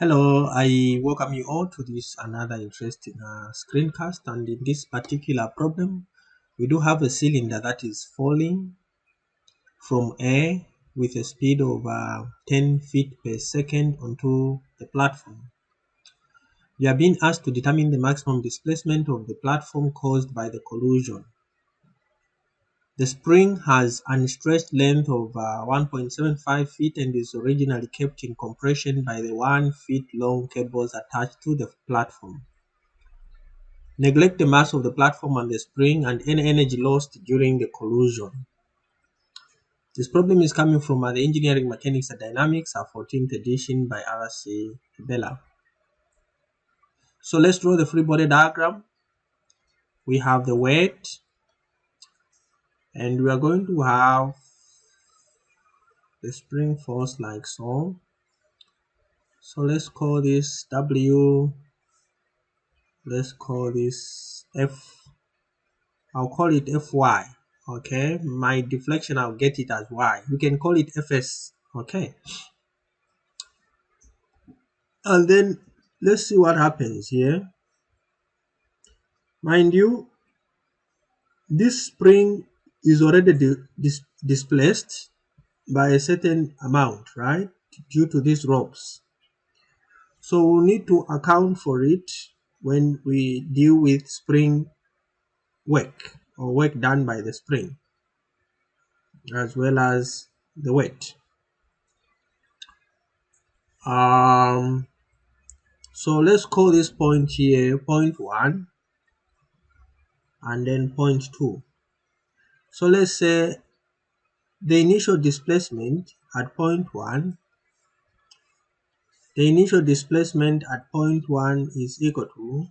Hello, I welcome you all to this another interesting screencast, and in this particular problem we do have a cylinder that is falling from air with a speed of 10 feet per second onto the platform. We are being asked to determine the maximum displacement of the platform caused by the collision. The spring has unstretched length of 1.75 feet and is originally kept in compression by the 1 feet long cables attached to the platform. Neglect the mass of the platform and the spring and any energy lost during the collision. This problem is coming from the Engineering Mechanics and Dynamics, 14th edition by R.C. Hibbeler. So let's draw the free body diagram. We have the weight, and we are going to have the spring force like so. So let's call this W, let's call this F, I'll call it Fy. Okay, my deflection, I'll get it as Y. You can call it Fs. Okay, and then let's see what happens here. Mind you, this spring is already displaced by a certain amount, right, due to these ropes. So we'll need to account for it when we deal with spring work or work done by the spring, as well as the weight. So let's call this point here point 1 and then point 2. So let's say the initial displacement at point 1, the initial displacement at point 1 is equal to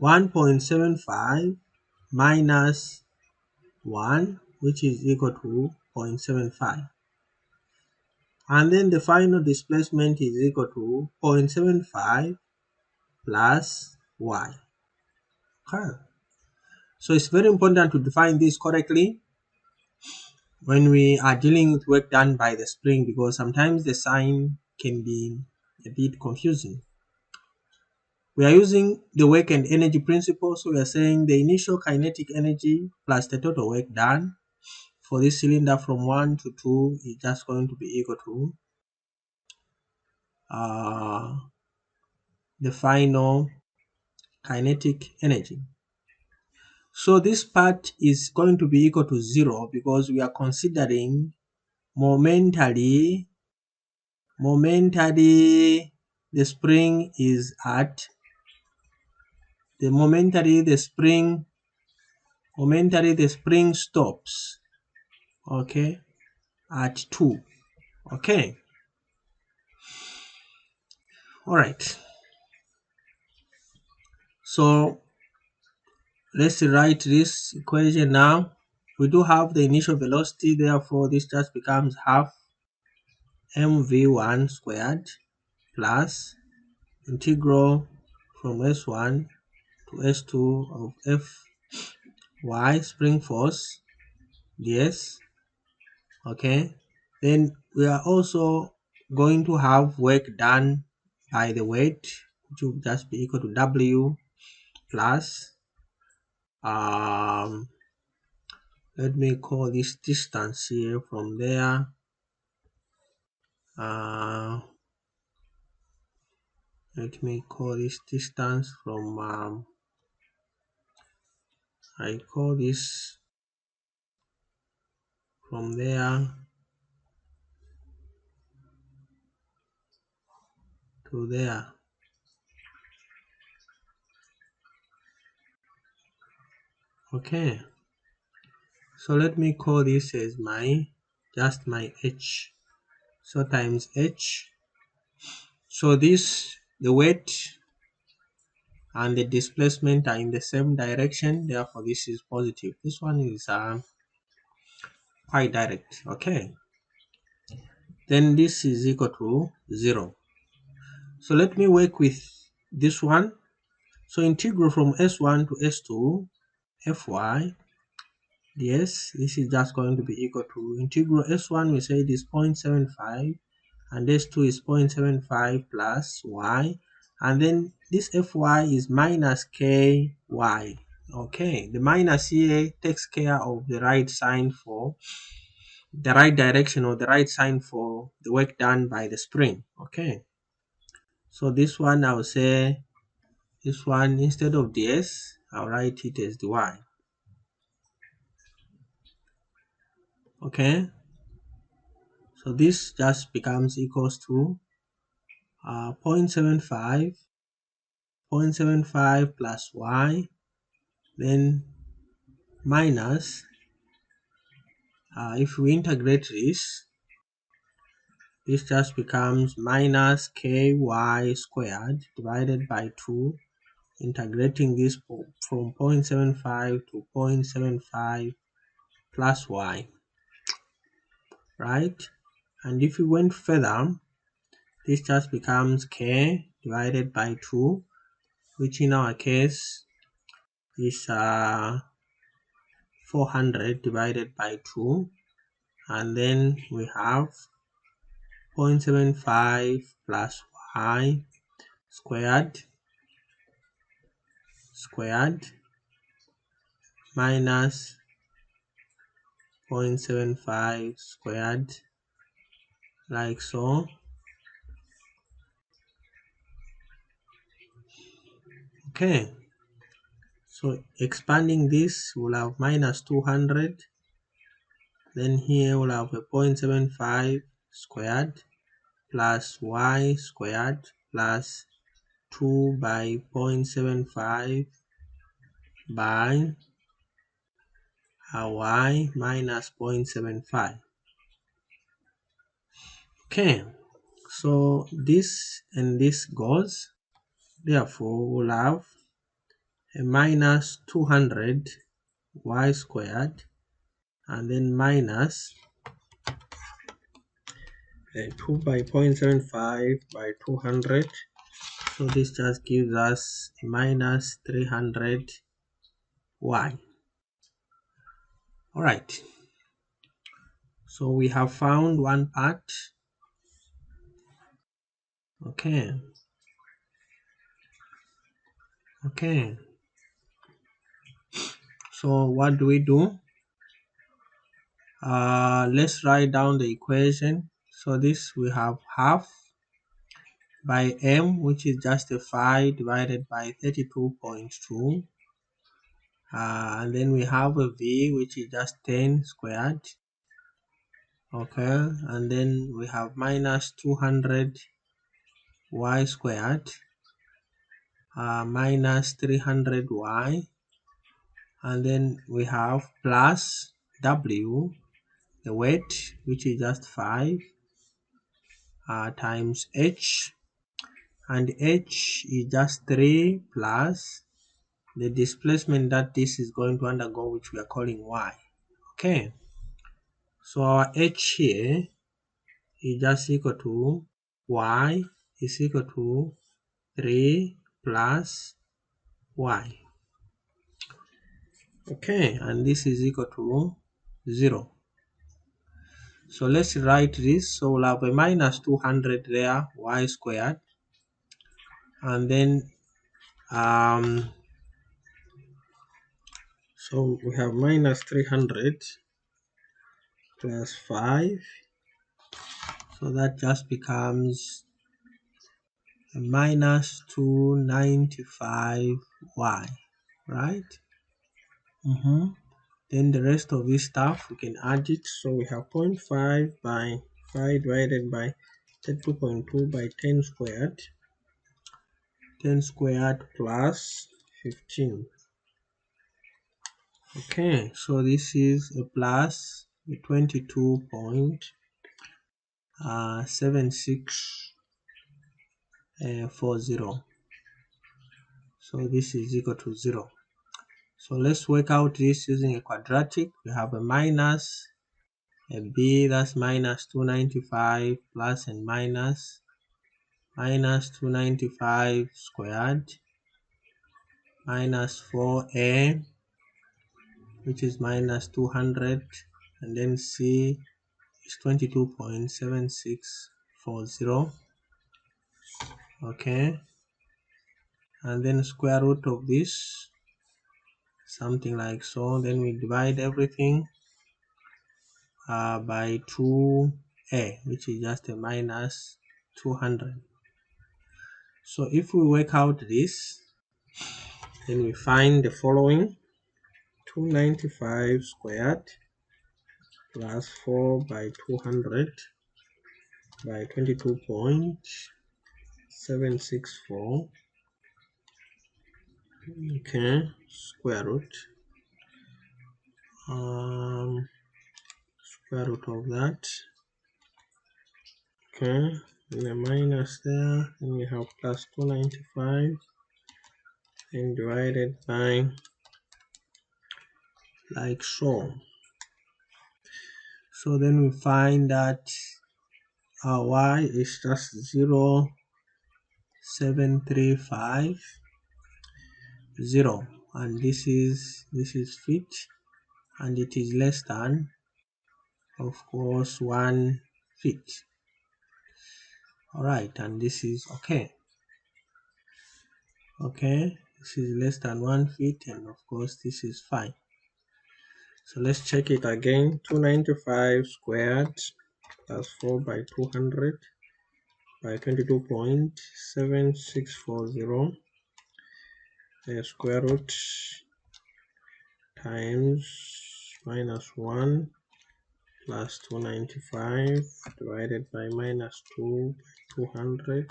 1.75 minus 1, which is equal to 0.75. And then the final displacement is equal to 0.75 plus y. Okay. So it's very important to define this correctly when we are dealing with work done by the spring, because sometimes the sign can be a bit confusing. We are using the work and energy principle, so we are saying the initial kinetic energy plus the total work done for this cylinder from 1 to 2 is just going to be equal to the final kinetic energy. So this part is going to be equal to 0 because we are considering momentarily the spring is at the spring stops, okay, at 2. Okay, all right, so let's write this equation now. We do have the initial velocity, therefore this just becomes half mv1 squared plus integral from s1 to s2 of Fy spring force ds. Okay, then we are also going to have work done by the weight, which will just be equal to W plus let me call this distance here from there, let me call this distance from I call this from there to there. Okay, so let me call this as my h, so times h. So this, the weight and the displacement are in the same direction, therefore this is positive. This one is quite direct. Okay, then this is equal to 0. So let me work with this one. So integral from s1 to s2 Fy ds, this is just going to be equal to integral s1, we say it is 0.75 and this 2 is 0.75 plus y, and then this fy is minus ky. Okay, the minus here takes care of the right sign for the right direction, or the right sign for the work done by the spring. Okay, so this one I'll say, this one, instead of the s, I'll write it as the y. Okay, so this just becomes equals to 0.75 plus y, then minus, if we integrate this just becomes minus ky squared divided by 2, integrating this from 0.75 to 0.75 plus y, right? And if we went further, this just becomes k divided by 2, which in our case is 400 divided by 2, and then we have 0.75 plus y squared minus 0.75 squared, like so. Okay, so expanding this, we'll have minus 200, then here we'll have a 0.75 squared plus y squared plus 2 by 0.75 by y minus 0.75. Okay, so this and this goes, therefore we'll have a minus 200 y squared, and then minus 2 by 0.75 by 200, so this just gives us minus 300 y. Alright, so we have found one part. Okay, so what do? Let's write down the equation. So this, we have half by m, which is justified, divided by 32.2, and then we have a v, which is just 10 squared. Okay, and then we have minus 200 y squared, minus 300 y, and then we have plus w, the weight, which is just 5, times h, and h is just 3 plus the displacement that this is going to undergo, which we are calling y. Okay, so our h here is just equal to y is equal to 3 plus y. Okay, and this is equal to 0. So let's write this. So we'll have a minus 200 there, y squared, and then so we have minus 300 plus 5, so that just becomes a minus 295 y, right? Then the rest of this stuff, we can add it. So we have 0.5 by 5 divided by 32.2 by 10 squared, plus 15. Okay, so this is a plus 22.7640. So this is equal to 0. So let's work out this using a quadratic. We have a minus, a b, that's minus 295, plus and minus 295 squared, minus 4a, which is minus 200, and then c is 22.7640. 7640. Okay, and then square root of this, something like so. Then we divide everything by 2a, which is just a minus 200. So if we work out this, then we find the following: 295 squared plus 4 by 200 by 22.764. Okay, square root of that. Okay, and a minus there, and we have plus 295 and divided by like so. So then we find that our y is just 0.7350, and this is feet, and it is less than, of course, 1 feet. All right, and this is okay. This is less than 1 feet, and of course this is fine. So let's check it again. 295 squared plus 4 by 200 by 22.7640, the square root times minus 1 plus 295 divided by minus 2 by 200.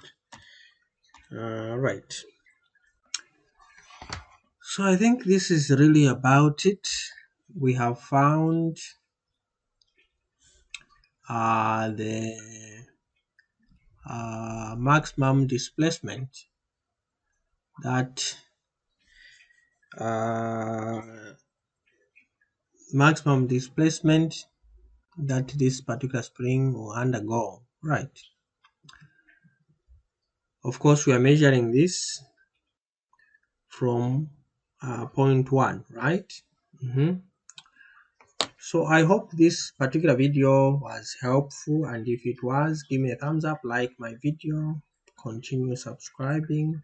Right. So I think this is really about it. We have found the maximum displacement that this particular spring will undergo. Right. Of course, we are measuring this from point 1, right? So I hope this particular video was helpful, and if it was, give me a thumbs up, like my video, continue subscribing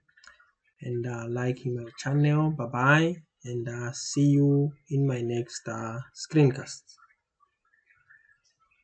and liking my channel. Bye bye, and see you in my next screencast.